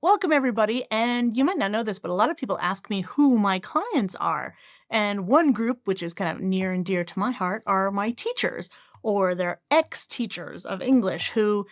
Welcome, everybody. And you might not know this, but a lot of people ask me who my clients are. And one group, which is kind of near and dear to my heart, are my teachers, or they're ex teachers of English who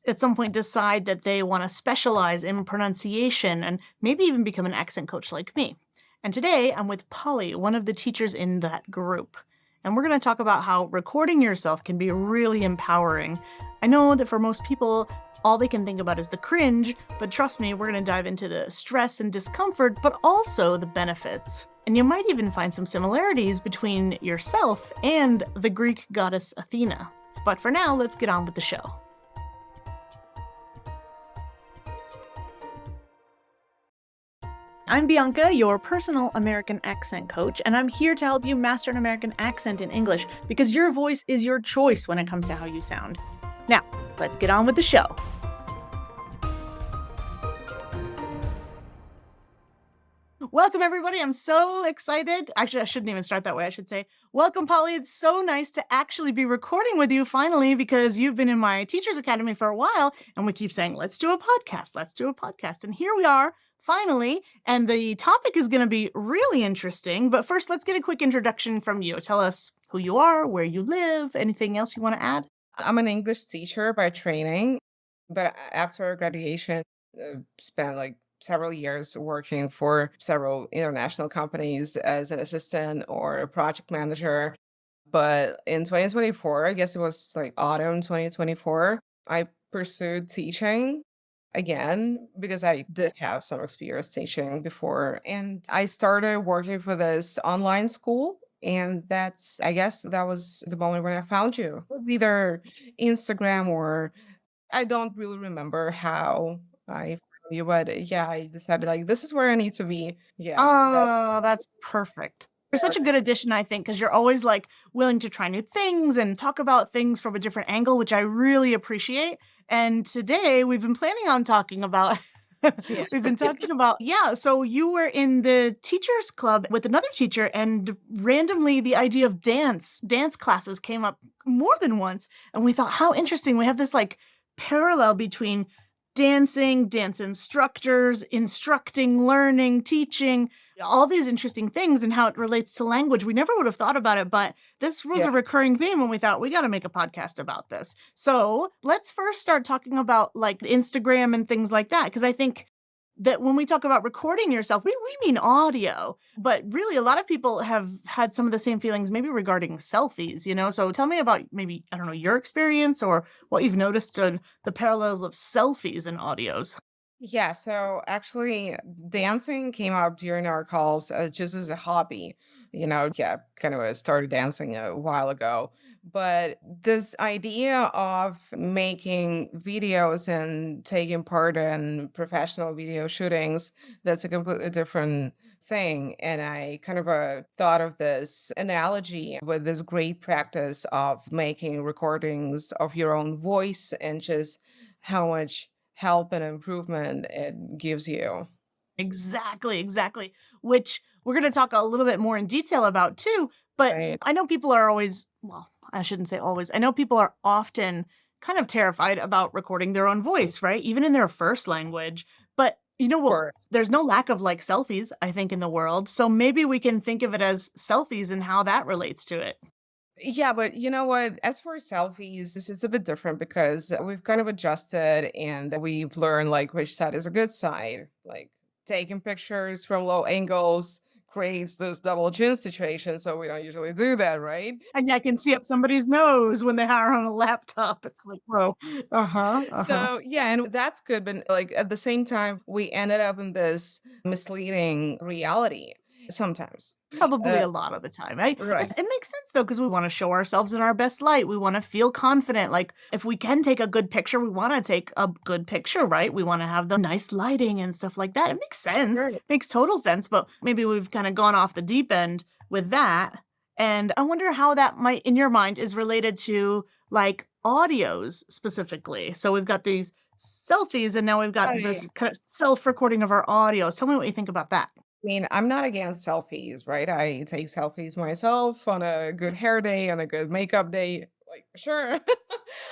at some point decide that they want to specialize in pronunciation and maybe even become an accent coach like me. And today I'm with Polly, one of the teachers in that group. And we're going to talk about how recording yourself can be really empowering. I know that for most people, all they can think about is the cringe, but trust me, we're going to dive into the stress and discomfort, but also the benefits. And you might even find some similarities between yourself and the Greek goddess Athena. But for now, let's get on with the show. I'm Bianca, your personal American accent coach, and I'm here to help you master an American accent in English because your voice is your choice when it comes to how you sound. Now, let's get on with the show. Welcome, everybody. I'm so excited. Actually, I shouldn't even start that way. I should say, welcome, Polly. It's so nice to actually be recording with you finally because you've been in my Teachers Academy for a while, and we keep saying, let's do a podcast. Let's do a podcast. And here we are, finally. And the topic is going to be really interesting. But first, let's get a quick introduction from you. Tell us who you are, where you live, anything else you want to add. I'm an English teacher by training, but after graduation, spent like several years working for several international companies as an assistant or a project manager. But in 2024, I guess it was like autumn 2024, I pursued teaching again because I did have some experience teaching before. And I started working for this online school. And I guess that was the moment when I found you. It was either Instagram or I don't really remember how I found you, but yeah, I decided like this is where I need to be. Yeah, that's Oh, that's perfect. You're such a good addition, I think, because you're always like willing to try new things and talk about things from a different angle, which I really appreciate. And today we've been planning on talking about yeah. we've been talking about, yeah, so you were in the teachers club with another teacher and randomly the idea of dance classes came up more than once and we thought how interesting. We have this like parallel between dancing, dance instructors, instructing, learning, teaching, all these interesting things and how it relates to language. We never would have thought about it, but this was Yeah. a recurring theme when we thought we got to make a podcast about this. So let's first start talking about like Instagram and things like that. Cause I think that when we talk about recording yourself, we mean audio, but really a lot of people have had some of the same feelings maybe regarding selfies, you know? So tell me about maybe, I don't know, your experience or what you've noticed on the parallels of selfies and audios. Yeah, so actually, dancing came up during our calls just as a hobby. Yeah, kind of started dancing a while ago. But this idea of making videos and taking part in professional video shootings, that's a completely different thing. And I kind of thought of this analogy with this great practice of making recordings of your own voice and just how much help and improvement it gives you. Exactly, exactly. Which we're going to talk a little bit more in detail about too. But Right. I know people are always, well, I shouldn't say always. I know people are often kind of terrified about recording their own voice, right? Even in their first language. But you know Of what? course. There's no lack of like selfies, I think, in the world. So maybe we can think of it as selfies and how that relates to it. Yeah, but you know what? As for selfies, it's a bit different because we've kind of adjusted and we've learned like which side is a good side. Like taking pictures from low angles creates this double chin situation, so we don't usually do that, right? And I can see up somebody's nose when they are on a laptop. It's like, whoa. Uh huh. Uh huh. So yeah, and that's good, but like at the same time, we ended up in this misleading reality sometimes. Probably Uh, a lot of the time. I right. it makes sense though, because we wanna show ourselves in our best light. We wanna feel confident, like, if we can take a good picture, we wanna take a good picture, right? We wanna have the nice lighting and stuff like that. It makes sense, Right. makes total sense, but maybe we've kinda gone off the deep end with that, and I wonder how that might, in your mind, is related to, like, audios specifically. So we've got these selfies, and now we've got this Right. kind of self-recording of our audios. Tell me what you think about that. Mean, I'm not against selfies, right? I take selfies myself on a good hair day, on a good makeup day, like, sure.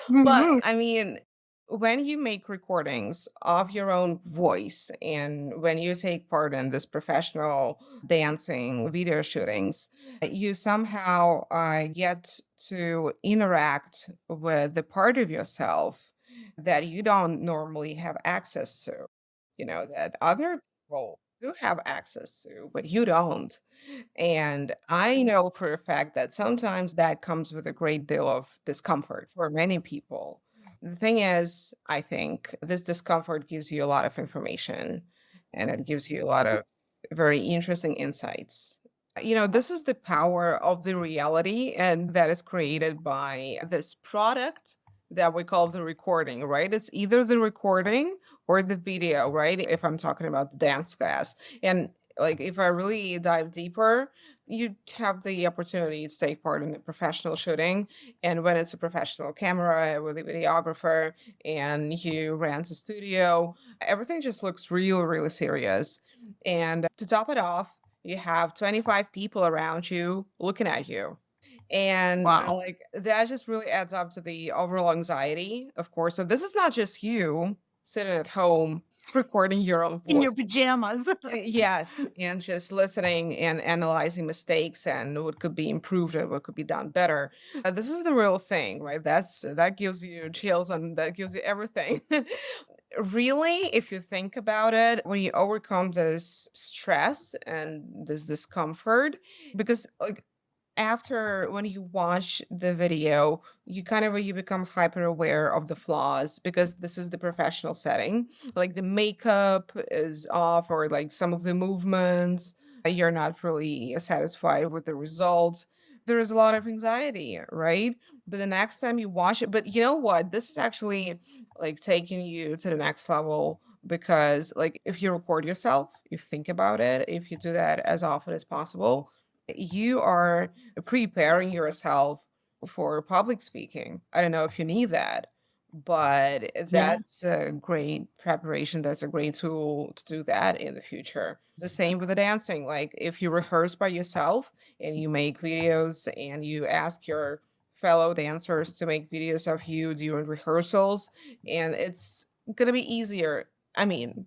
But, Mhm. I mean, When you make recordings of your own voice and when you take part in this professional dancing video shootings, you somehow get to interact with the part of yourself that you don't normally have access to, that other people do have access to, but you don't. And I know for a fact that sometimes that comes with a great deal of discomfort for many people. The thing is, I think this discomfort gives you a lot of information and it gives you a lot of very interesting insights. This is the power of the reality, and that is created by this product that we call the recording, right? It's either the recording or the video, right? If I'm talking about the dance class. And like if I really dive deeper, you have the opportunity to take part in a professional shooting. And when it's a professional camera with a videographer and you rent a studio, everything just looks really, really serious. And to top it off, you have 25 people around you looking at you. And Wow. like that just really adds up to the overall anxiety, of course. So this is not just you sitting at home recording your own In your voice. pajamas. Yes, and just listening and analyzing mistakes and what could be improved and what could be done better. This is the real thing, right? That gives you chills and that gives you everything. Really, if you think about it, when you overcome this stress and this discomfort, because like after when you watch the video, you become hyper aware of the flaws because this is the professional setting. Like the makeup is off or like some of the movements, you're not really satisfied with the results. There is a lot of anxiety, right? But the next time you watch it, but you know what? This is actually like taking you to the next level because like if you record yourself, you think about it, if you do that as often as possible, you are preparing yourself for public speaking. I don't know if you need that, but Yeah. that's a great preparation. That's a great tool to do that in the future. The same with the dancing. Like if you rehearse by yourself and you make videos and you ask your fellow dancers to make videos of you during rehearsals, and it's going to be easier. I mean,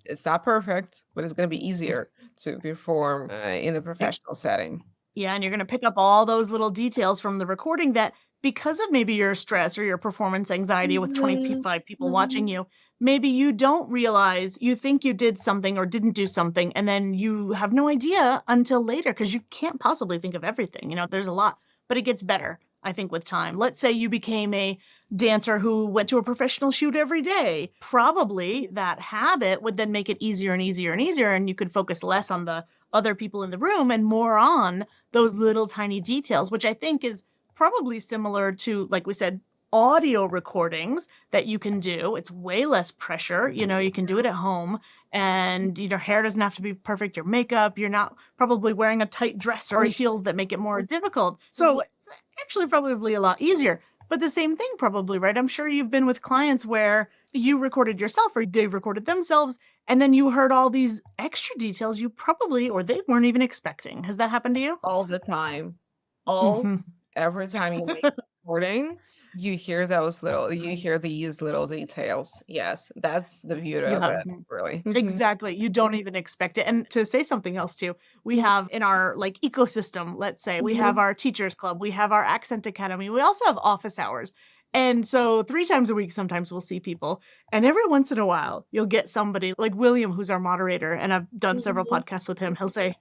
it's not perfect, but it's going to be easier to perform in a professional setting. Yeah, and you're gonna pick up all those little details from the recording that because of maybe your stress or your performance anxiety with Mhm, 25 people watching mhm. you, maybe you don't realize you think you did something or didn't do something, and then you have no idea until later because you can't possibly think of everything, there's a lot, but it gets better, I think, with time. Let's say you became a dancer who went to a professional shoot every day. Probably that habit would then make it easier and easier and easier, and you could focus less on the other people in the room and more on those little tiny details, which I think is probably similar to, like we said, audio recordings that you can do. It's way less pressure. You can do it at home and your hair doesn't have to be perfect, your makeup, you're not probably wearing a tight dress or heels that make it more difficult. So it's actually probably a lot easier. But the same thing, probably, right? I'm sure you've been with clients where you recorded yourself or they recorded themselves and then you heard all these extra details you probably or they weren't even expecting. Has that happened to you? All the time. All Mhm. every time you make a recording, you hear these little details. Yes, that's the beauty You of have it, really. Mhm. exactly, you don't even expect it, and to say something else too, we have in our, like, ecosystem, let's say, we have Mhm. our teachers club, we have our accent academy, we also have office hours, and so 3 times a week, sometimes we'll see people, and every once in a while, you'll get somebody like William, who's our moderator, and I've done several Mhm. podcasts with him, he'll say,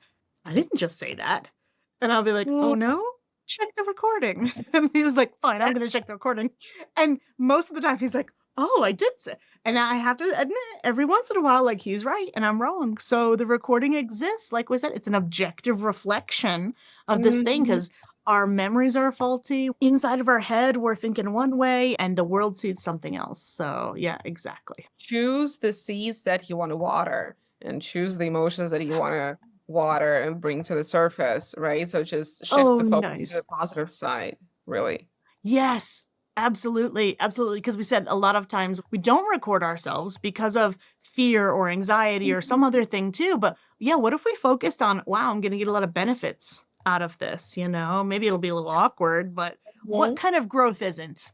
"I didn't just say that," and I'll be like, "Oh, Mhm. no? Check the recording," and he was like, "Fine, I'm gonna check the recording," and most of the time, he's like, "Oh, I did say," and I have to admit, every once in a while, like, he's right and I'm wrong. So the recording exists. Like we said, it's an objective reflection of this thing Mhm. because our memories are faulty. Inside of our head, we're thinking one way and the world sees something else. So, yeah, exactly. Choose the seeds that you wanna water and choose the emotions that you wanna water and bring to the surface, right? So just shift Oh, the focus to the nice. positive side, really. Yes, absolutely. Absolutely. Because we said a lot of times we don't record ourselves because of fear or anxiety or some other thing too. But yeah, what if we focused on, wow, I'm going to get a lot of benefits out of this? Maybe it'll be a little awkward, but what Mhm. kind of growth isn't?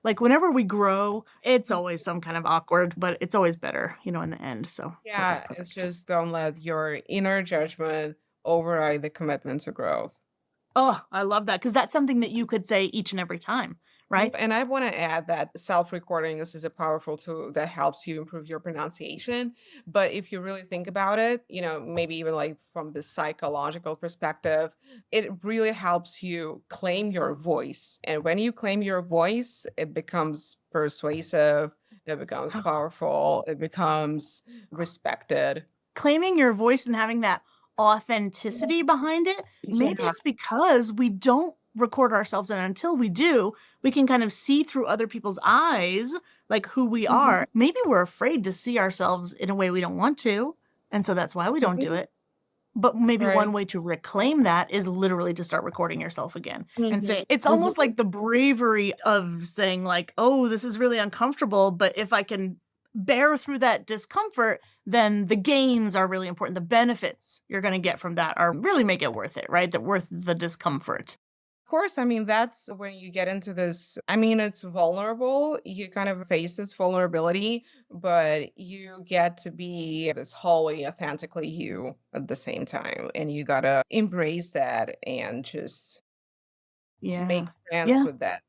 Like whenever we grow, it's always some kind of awkward, but it's always better, in the end. So perfect, Yeah, it's perfect. just don't let your inner judgment override the commitment to growth. Oh, I love that because that's something that you could say each and every time, right? And I want to add that self-recording is a powerful tool that helps you improve your pronunciation. But if you really think about it, maybe even like from the psychological perspective, it really helps you claim your voice. And when you claim your voice, it becomes persuasive, it becomes powerful, it becomes respected. Claiming your voice and having that authenticity behind it, maybe Yeah. it's because we don't record ourselves, and until we do, we can kind of see through other people's eyes, like who we Mhm. are. Maybe we're afraid to see ourselves in a way we don't want to, and so that's why we don't do Mhm. it. But maybe one Right. way to reclaim that is literally to start recording yourself again and say Mhm. it's almost Mhm. like the bravery of saying like, "Oh, this is really uncomfortable, but if I can bear through that discomfort, then the gains are really important. The benefits you're gonna get from that are really make it worth it, right? That worth the discomfort." Of course, I mean, that's when you get into this. I mean, it's vulnerable. You kind of face this vulnerability, but you get to be this wholly, authentically you at the same time. And you got to embrace that and just make Yeah. friends Yeah. with that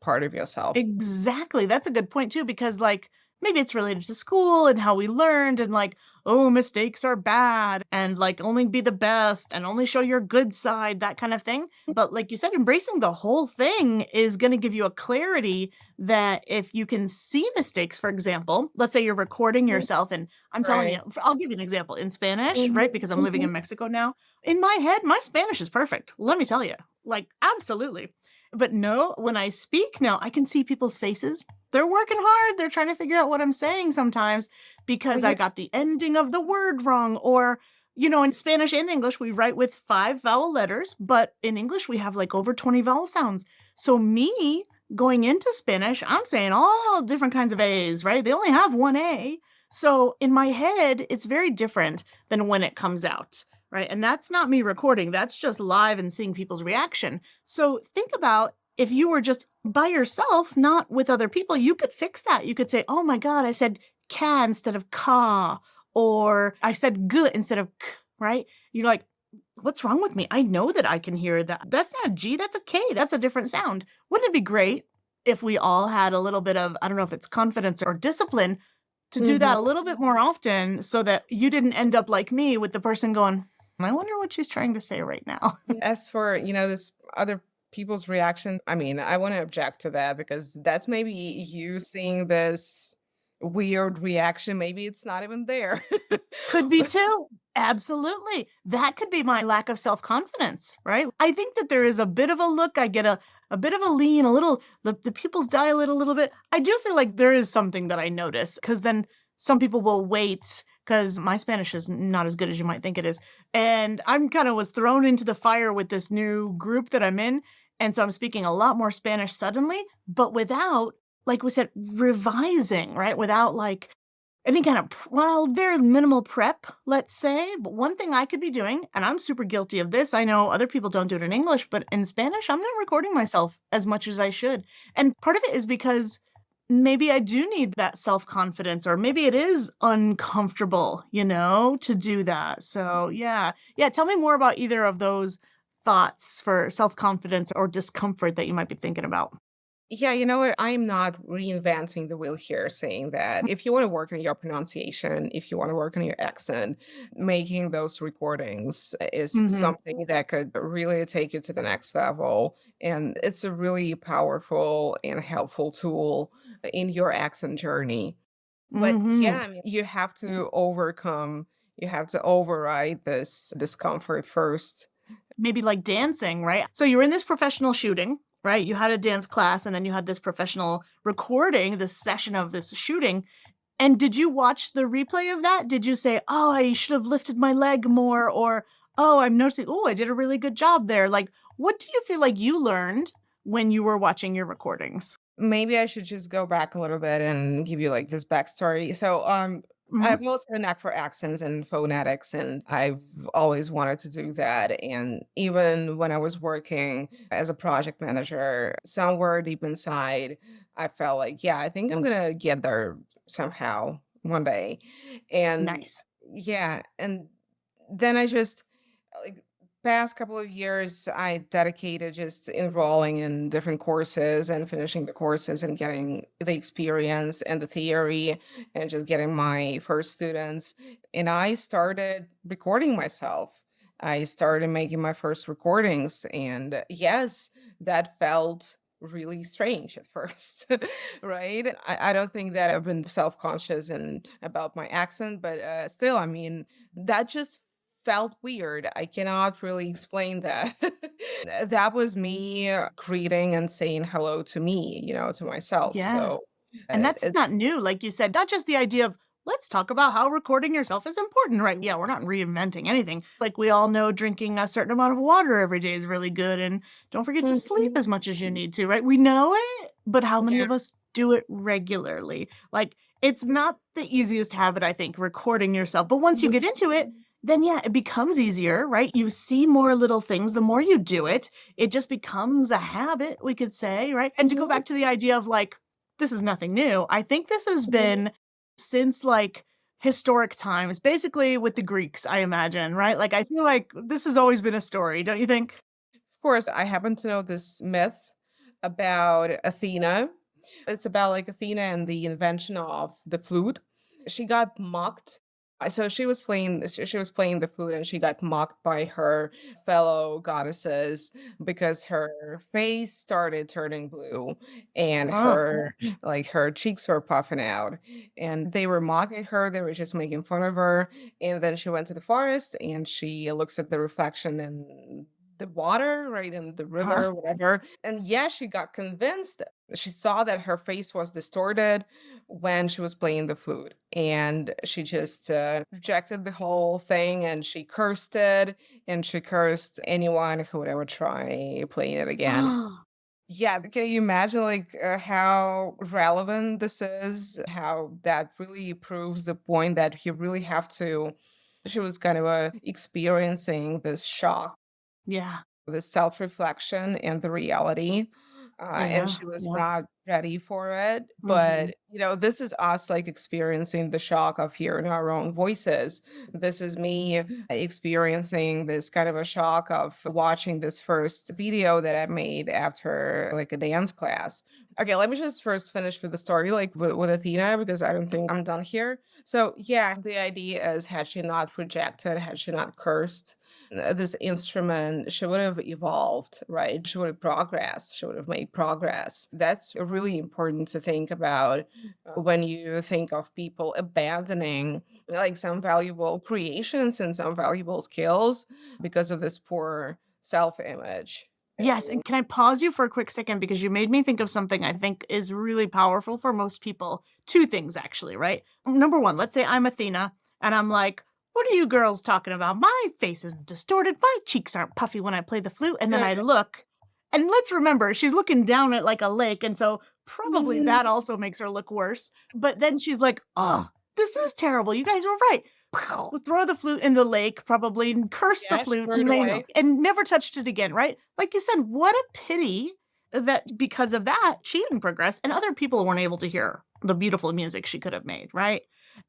part of yourself. Exactly, that's a good point too because, like, maybe it's related to school and how we learned and, like, "Oh, mistakes are bad," and, like, "Only be the best," and "Only show your good side," that kind of thing, but like you said, embracing the whole thing is gonna give you a clarity that if you can see mistakes, for example, let's say you're recording Mhm. yourself and I'm telling you Right. I'll give you an example, in Spanish, Mhm. right, because I'm living Mhm. in Mexico now, in my head, my Spanish is perfect, let me tell you, like, absolutely. But no, when I speak now, I can see people's faces. They're working hard. They're trying to figure out what I'm saying sometimes Oh, because I yeah. got the ending of the word wrong. Or, in Spanish and English, we write with 5 vowel letters, but in English, we have like over 20 vowel sounds. So, me going into Spanish, I'm saying all different kinds of A's, right? They only have one A. So, in my head, it's very different than when it comes out, right? And that's not me recording, that's just live and seeing people's reaction. So think about if you were just by yourself, not with other people, you could fix that. You could say, "Oh my god, I said ca instead of ka," or "I said g instead of k," right? You're like, "What's wrong with me? I know that I can hear that. That's not a G, that's a K. That's a different sound." Wouldn't it be great if we all had a little bit of, I don't know if it's confidence or discipline to do Mhm. that a little bit more often so that you didn't end up like me with the person going, "I wonder what she's trying to say right now." As for, this other people's reaction, I mean, I want to object to that because that's maybe you seeing this weird reaction. Maybe it's not even there. Could be too. Absolutely. That could be my lack of self-confidence, right? I think that there is a bit of a look, I get a bit of a lean, a little the pupils dilate a little bit. I do feel like there is something that I notice because then some people will wait because my Spanish is not as good as you might think it is. And I'm kind of was thrown into the fire with this new group that I'm in. And so I'm speaking a lot more Spanish suddenly, but without, like we said, revising, right? Without like any kind of very minimal prep, let's say, but one thing I could be doing, and I'm super guilty of this, I know other people don't do it in English, but in Spanish, I'm not recording myself as much as I should, and part of it is because maybe I do need that self-confidence, or maybe it is uncomfortable, to do that, so yeah. Yeah, tell me more about either of those thoughts for self-confidence or discomfort that you might be thinking about. Yeah, you know what? I'm not reinventing the wheel here, saying that if you want to work on your pronunciation, if you want to work on your accent, making those recordings is Mhm. something that could really take you to the next level. And it's a really powerful and helpful tool in your accent journey. But yeah, Mhm. I mean, you have to override this discomfort first. Maybe like dancing, right? So you were in this professional shooting, right? You had a dance class and then you had this professional recording, this session of this shooting. And did you watch the replay of that? Did you say, "Oh, I should have lifted my leg more," or, "Oh, I'm noticing, oh, I did a really good job there." Like, what do you feel like you learned when you were watching your recordings? Maybe I should just go back a little bit and give you like this backstory. So, Mhm. I've always had a knack for accents and phonetics, and I've always wanted to do that. And even when I was working as a project manager, somewhere deep inside, I felt like, yeah, I think I'm gonna get there somehow one day. And Nice. yeah, and then I just like past couple of years I dedicated just enrolling in different courses and finishing the courses and getting the experience and the theory and just getting my first students, and I started recording myself. I started making my first recordings, and yes, that felt really strange at first. Right, I don't think that I've been self-conscious and about my accent, but still, I mean, that just felt weird. I cannot really explain that. That was me greeting and saying hello to me, to myself. Yeah. So And that's it not new, like you said, not just the idea of, "Let's talk about how recording yourself is important," right? Yeah, we're not reinventing anything. Like, we all know drinking a certain amount of water every day is really good, and don't forget to sleep Mhm. as much as you need to, right? We know it, but how many Yeah. of us do it regularly? Like, it's not the easiest habit, I think, recording yourself, but once you get into it, then yeah, it becomes easier, right? You see more little things, the more you do it, it just becomes a habit, we could say, right? And to go Mhm. back to the idea of, like, this is nothing new. I think this has Mhm. been since, like, historic times, basically with the Greeks, I imagine, right? Like, I feel like this has always been a story, don't you think? Of course, I happen to know this myth about Athena. It's about like Athena and the invention of the flute. She got mocked. So she was playing the flute and she got mocked by her fellow goddesses because her face started turning blue and Oh, her cheeks were puffing out, and they were mocking her, they were just making fun of her. And then she went to the forest and she looks at the reflection in the water, right, in the uh-huh. river, whatever. And yeah, she got convinced. She saw that her face was distorted when she was playing the flute, and she just rejected the whole thing, and she cursed it, and she cursed anyone who would ever try playing it again. Yeah, can you imagine like how relevant this is? How that really proves the point that you really have to. She was kind of experiencing this shock, Yeah, the self-reflection and the reality, and yeah, she was yeah. not ready for it. Mhm. But this is us like experiencing the shock of hearing our own voices. This is me experiencing this kind of a shock of watching this first video that I made after like a dance class. Okay, let me just first finish with the story, like with Athena, because I don't think I'm done here. So yeah, the idea is, had she not rejected, had she not cursed this instrument, she would have evolved, right? She would have progressed. She would have made progress. That's really important to think about when you think of people abandoning like some valuable creations and some valuable skills because of this poor self image. Yes, and can I pause you for a quick second because you made me think of something I think is really powerful for most people. 2 things actually, right? Number 1, let's say I'm Athena and I'm like, "What are you girls talking about? My face isn't distorted, my cheeks aren't puffy when I play the flute." And then I look, and let's remember she's looking down at, like, a lake, and so probably that also makes her look worse. But then she's like, "Oh, this is terrible. You guys were right." Throw the flute in the lake, probably, and curse the Yeah, she flute, threw it and away. and never touched it again, right? Like you said, what a pity that because of that, she didn't progress and other people weren't able to hear the beautiful music she could have made, right?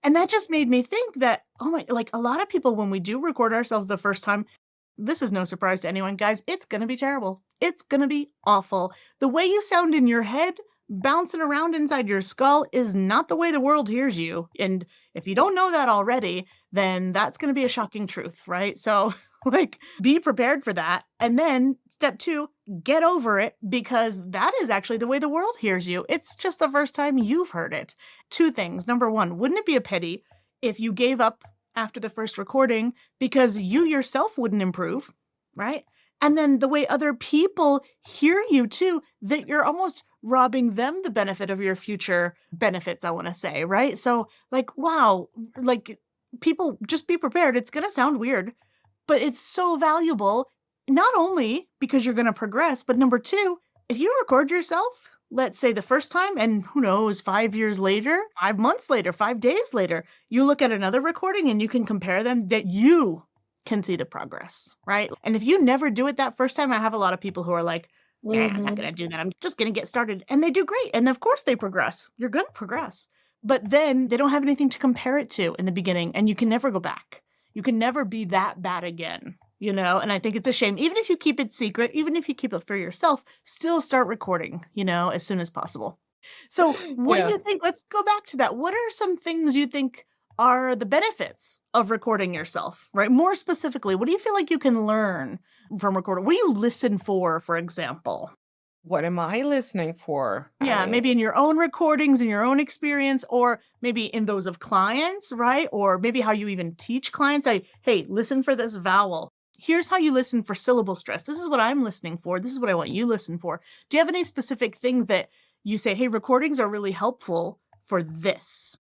And that just made me think that, oh my, like a lot of people, when we do record ourselves the first time, this is no surprise to anyone, guys. It's going to be terrible. It's going to be awful. The way you sound in your head, bouncing around inside your skull, is not the way the world hears you. And if you don't know that already, then that's going to be a shocking truth, right? So, like, be prepared for that. And then step 2, get over it because that is actually the way the world hears you. It's just the first time you've heard it. 2 things. Number 1, wouldn't it be a pity if you gave up after the first recording because you yourself wouldn't improve, right? And then the way other people hear you too, that you're almost robbing them the benefit of your future benefits, I want to say, right? So, like, wow, like people just be prepared. It's going to sound weird, but it's so valuable, not only because you're going to progress, but number 2, if you record yourself, let's say the first time, and who knows, 5 years later, 5 months later, 5 days later, you look at another recording and you can compare them, that you can see the progress, right? And if you never do it that first time, I have a lot of people who are like, nah, I'm not Mhm. going to do that. I'm just going to get started. And they do great. And of course they progress. You're going to progress. But then they don't have anything to compare it to in the beginning, and you can never go back. You can never be that bad again, you know? And I think it's a shame. Even if you keep it secret, even if you keep it for yourself, still start recording, you know, as soon as possible. So, what do Yeah. you think? Let's go back to that. What are some things you think are the benefits of recording yourself, right? More specifically, what do you feel like you can learn from recording? What do you listen for example? What am I listening for? Yeah, I maybe in your own recordings, in your own experience, or maybe in those of clients, right? Or maybe how you even teach clients. Hey, listen for this vowel. Here's how you listen for syllable stress. This is what I'm listening for. This is what I want you to listen for. Do you have any specific things that you say, hey, recordings are really helpful for this?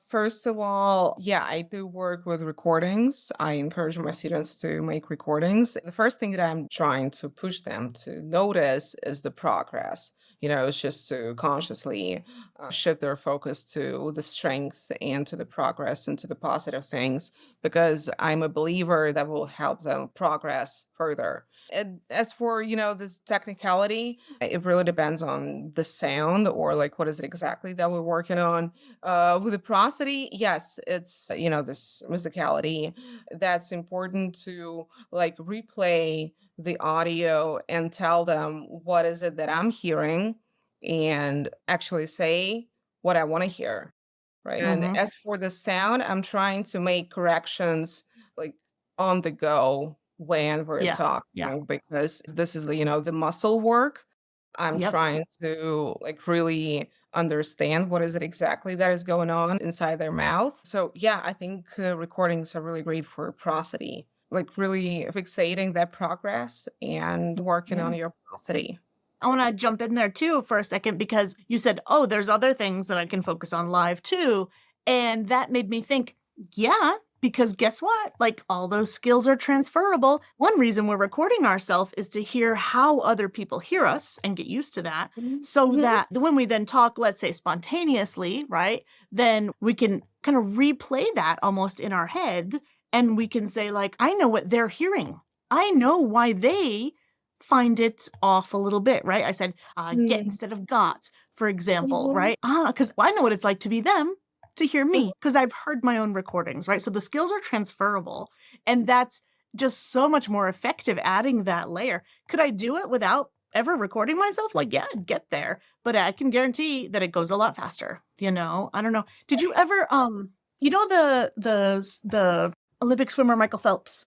First of all, yeah, I do work with recordings. I encourage my students to make recordings. The first thing that I'm trying to push them to notice is the progress. It's just to consciously shift their focus to the strength and to the progress and to the positive things, because I'm a believer that will help them progress further. And as for, this technicality, it really depends on the sound, or like what is it exactly that we're working on. With the prosody, yes, it's this musicality that's important to like replay the audio and tell them what is it that I'm hearing, and actually say what I want to hear, right? And Mm-hmm. as for the sound, I'm trying to make corrections like on the go when we're Yeah. Yeah. talking, because this is the muscle work. I'm Yep. trying to like really understand what is it exactly that is going on inside their mouth. So yeah, I think recordings are really great for prosody, like really fixating that progress and working on Yeah. your prosody. I want to jump in there too for a second because you said, oh, there's other things that I can focus on live too. And that made me think, yeah, because guess what? Like all those skills are transferable. One reason we're recording ourselves is to hear how other people hear us and get used to that Mhm. so Mhm. that when we then talk, let's say spontaneously, right? Then we can kind of replay that almost in our head and we can say, like, I know what they're hearing. I know why they find it off a little bit, right? I said, get Mhm. instead of got, for example, Mhm. right? Because I know what it's like to be them, to hear Mhm. me, because I've heard my own recordings, right? So the skills are transferable. And that's just so much more effective adding that layer. Could I do it without ever recording myself? Like, yeah, I'd get there, but I can guarantee that it goes a lot faster. I don't know. Did you ever, the Olympic swimmer Michael Phelps?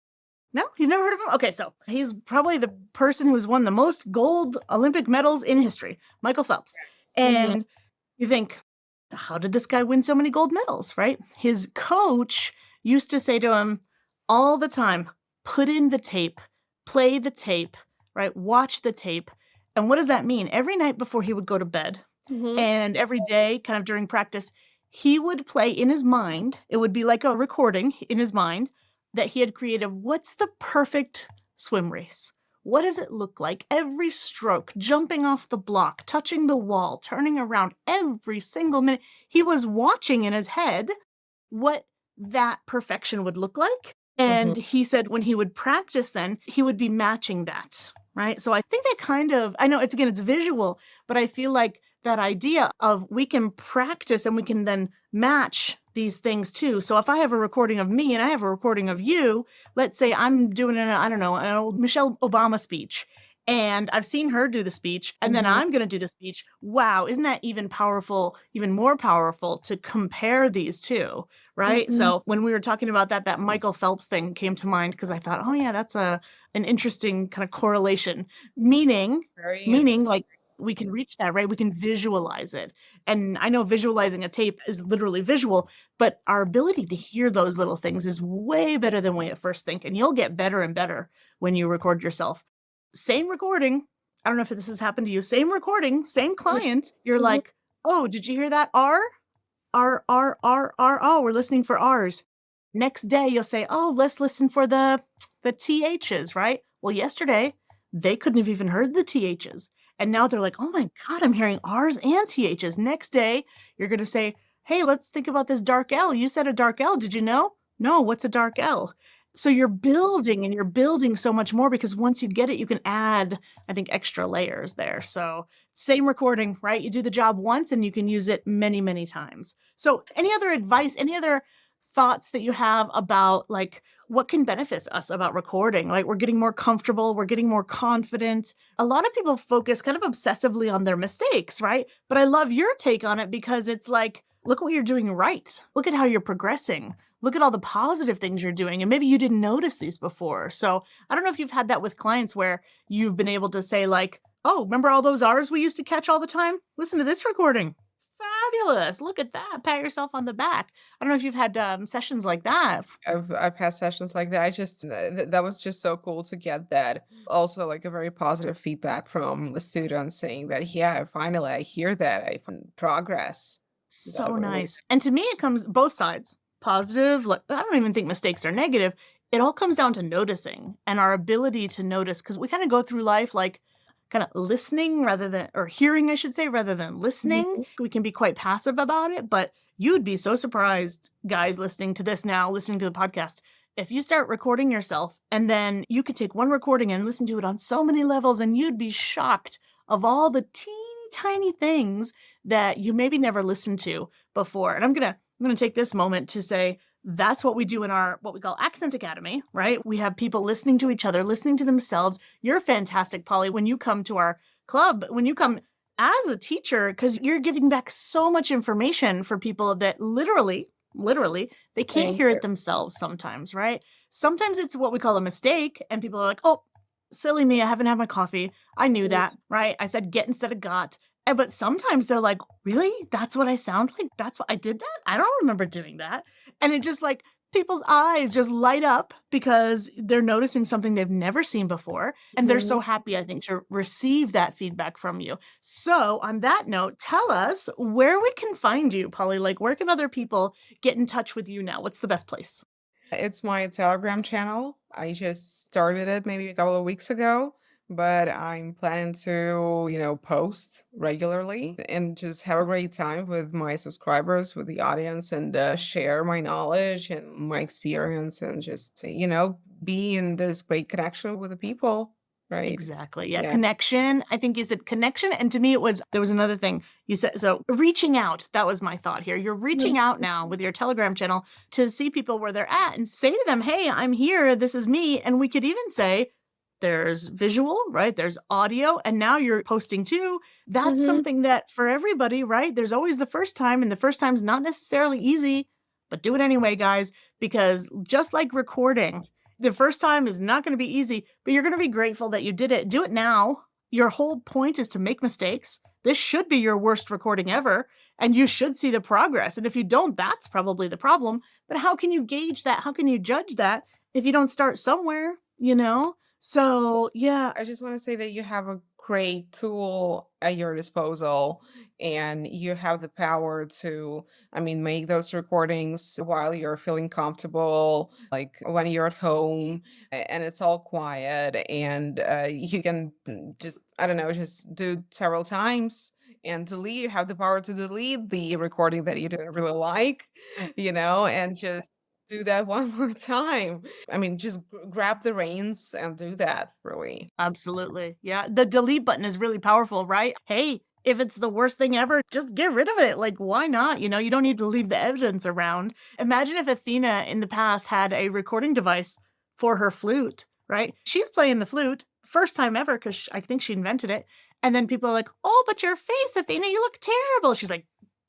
No? You've never heard of him? Okay, so he's probably the person who's won the most gold Olympic medals in history, Michael Phelps. Mhm. And you think, how did this guy win so many gold medals, right? His coach used to say to him all the time, put in the tape, play the tape, right? Watch the tape. And what does that mean? Every night before he would go to bed Mhm. and every day, kind of during practice, he would play in his mind. It would be like a recording in his mind that he had created. What's the perfect swim race? What does it look like? Every stroke, jumping off the block, touching the wall, turning around every single minute. He was watching in his head what that perfection would look like. Mhm. And he said when he would practice, then he would be matching that. Right. So I think that kind of, I know it's visual, but I feel like that idea of we can practice and we can then match these things too. So if I have a recording of me and I have a recording of you, let's say I'm doing I don't know, an old Michelle Obama speech and I've seen her do the speech and then Mhm. I'm going to do the speech. Wow, isn't that even powerful, even more powerful to compare these two, right? Mhm. So when we were talking about that Michael Phelps thing came to mind because I thought, oh yeah, that's an interesting kind of correlation, meaning Very meaning interesting. like we can reach that, right? We can visualize it. And I know visualizing a tape is literally visual, but our ability to hear those little things is way better than we at first think. And you'll get better and better when you record yourself. Same recording. I don't know if this has happened to you. Same recording, same client. You're Mhm. like, oh, did you hear that R? R, R, R, R. Oh, we're listening for R's. Next day, you'll say, oh, let's listen for the THs, right? Well, yesterday, they couldn't have even heard the THs. And now they're like, oh my God, I'm hearing R's and THs. Next day, you're going to say, hey, let's think about this dark L. You said a dark L. Did you know? No, what's a dark L? So you're building and you're building so much more because once you get it, you can add, I think, extra layers there. So same recording, right? You do the job once and you can use it many, many times. So any other advice, any other thoughts that you have about like what can benefit us about recording? Like we're getting more comfortable, we're getting more confident. A lot of people focus kind of obsessively on their mistakes, right? But I love your take on it because it's like, look what you're doing right. Look at how you're progressing. Look at all the positive things you're doing. And maybe you didn't notice these before. So I don't know if you've had that with clients where you've been able to say like, oh, remember all those R's we used to catch all the time? Listen to this recording. Fabulous. Look at that. Pat yourself on the back. I don't know if you've had sessions like that. I've had sessions like that. I just that was just so cool to get that. Also, like a very positive feedback from the students saying that, yeah, finally I hear that I found progress. That So really nice. And to me, it comes both sides positive. Like, I don't even think mistakes are negative. It all comes down to noticing and our ability to notice because we kind of go through life like kind of listening rather than, or hearing, I should say, rather than listening. Mhm. We can be quite passive about it, but you'd be so surprised, guys, listening to this now, listening to the podcast. If you start recording yourself and then you could take one recording and listen to it on so many levels, and you'd be shocked of all the teeny tiny things that you maybe never listened to before. And I'm gonna take this moment to say that's what we do in our what we call Accent Academy, right? We have people listening to each other, listening to themselves. You're fantastic, Polly, when you come to our club, when you come as a teacher, because you're giving back so much information for people that literally, they can't Thank hear you. it themselves sometimes, right? Sometimes it's what we call a mistake, and people are like, oh, silly me, I haven't had my coffee. I knew Mhm. that, right? I said get instead of got. But sometimes they're like, really? That's what I sound like? That's what I did that? I don't remember doing that. And it just like people's eyes just light up because they're noticing something they've never seen before. And they're so Mhm. happy, I think, to receive that feedback from you. So, on that note, tell us where we can find you, Polly. Like, where can other people get in touch with you now? What's the best place? It's my Telegram channel. I just started it maybe a couple of weeks ago, but I'm planning to, post regularly and just have a great time with my subscribers, with the audience, and share my knowledge and my experience and just, be in this great connection with the people. Right. Exactly. Yeah. Yeah. Connection. I think you said connection. And to me, it was, there was another thing you said. So reaching out, that was my thought here. You're reaching out now with your Telegram channel to see people where they're at and say to them, hey, I'm here. This is me. And we could even say, there's visual, right? There's audio. And now you're posting too. That's Mhm. something that for everybody, right? There's always the first time, and the first time's not necessarily easy, but do it anyway, guys, because just like recording, the first time is not going to be easy, but you're going to be grateful that you did it. Do it now. Your whole point is to make mistakes. This should be your worst recording ever, and you should see the progress. And if you don't, that's probably the problem. But how can you gauge that? How can you judge that if you don't start somewhere, you know? So, yeah, I just want to say that you have a great tool at your disposal and you have the power to, make those recordings while you're feeling comfortable, like when you're at home and it's all quiet and you can just, I don't know, just do several times and delete. You have the power to delete the recording that you didn't really like, and just do that one more time. Just grab the reins and do that, really. absolutely. Yeah. The delete button is really powerful, right? Hey, if it's the worst thing ever, just get rid of it. Like, why not? You don't need to leave the evidence around. Imagine if Athena in the past had a recording device for her flute, right? She's playing the flute, first time ever, because I think she invented it. And then people are like, oh, but your face, Athena, you look terrible. She's like,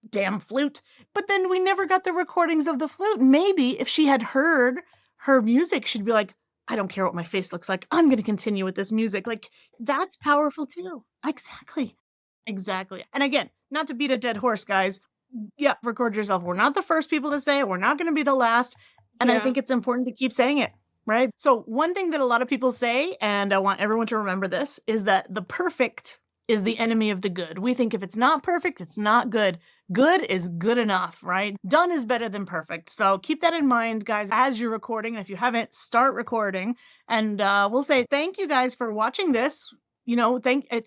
damn flute. But then we never got the recordings of the flute. Maybe if she had heard her music, she'd be like, I don't care what my face looks like. I'm going to continue with this music. Like, that's powerful too. Exactly. Exactly. And again, not to beat a dead horse, guys. Yeah, record yourself. We're not the first people to say it. We're not going to be the last. And I Yeah. think it's important to keep saying it, right? So, one thing that a lot of people say, and I want everyone to remember this, is that the perfect is the enemy of the good. We think if it's not perfect, it's not good. Good is good enough, right? Done is better than perfect. So keep that in mind, guys, as you're recording. And if you haven't, start recording. And we'll say thank you guys for watching this. Thank it.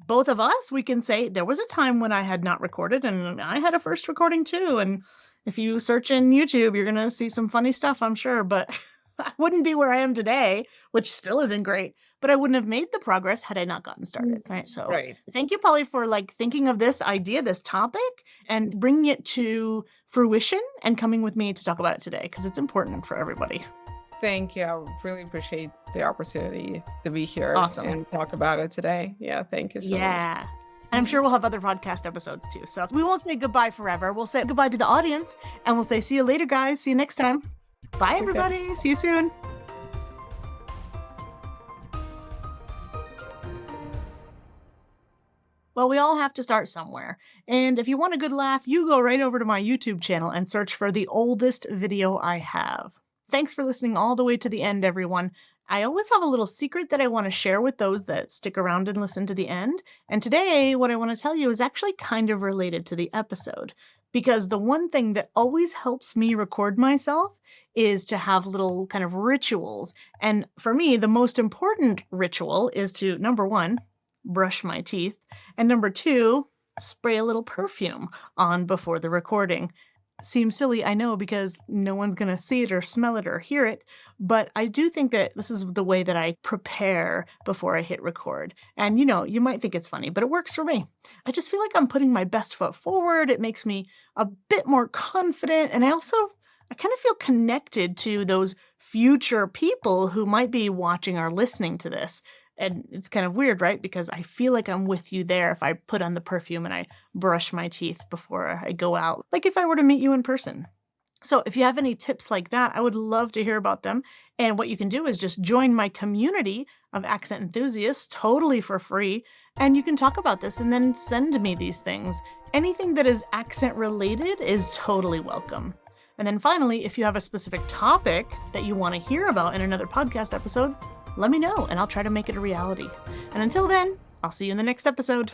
both of us, we can say there was a time when I had not recorded and I had a first recording too. And if you search in YouTube, you're going to see some funny stuff, I'm sure, but I wouldn't be where I am today, which still isn't great, but I wouldn't have made the progress had I not gotten started. Right. So Right. thank you, Polly, for like thinking of this idea, this topic, and bringing it to fruition and coming with me to talk about it today because it's important for everybody. Thank you. I really appreciate the opportunity to be here Awesome. and talk about it today. Yeah, thank you so much. Yeah. And I'm sure we'll have other podcast episodes too. So we won't say goodbye forever. We'll say goodbye to the audience and we'll say, see you later, guys. See you next time. Bye, Okay. everybody. See you soon. Well, we all have to start somewhere. And if you want a good laugh, you go right over to my YouTube channel and search for the oldest video I have. Thanks for listening all the way to the end, everyone. I always have a little secret that I want to share with those that stick around and listen to the end. And today, what I want to tell you is actually kind of related to the episode. Because the one thing that always helps me record myself is to have little kind of rituals. And for me, the most important ritual is to, number one, brush my teeth, and number two, spray a little perfume on before the recording. Seems silly, I know, because no one's going to see it or smell it or hear it, but I do think that this is the way that I prepare before I hit record. And you might think it's funny, but it works for me. I just feel like I'm putting my best foot forward. It makes me a bit more confident, and I kind of feel connected to those future people who might be watching or listening to this. And it's kind of weird, right? Because I feel like I'm with you there if I put on the perfume and I brush my teeth before I go out, like if I were to meet you in person. So if you have any tips like that, I would love to hear about them. And what you can do is just join my community of accent enthusiasts totally for free. And you can talk about this and then send me these things. Anything that is accent related is totally welcome. And then finally, if you have a specific topic that you want to hear about in another podcast episode, let me know and I'll try to make it a reality. And until then, I'll see you in the next episode.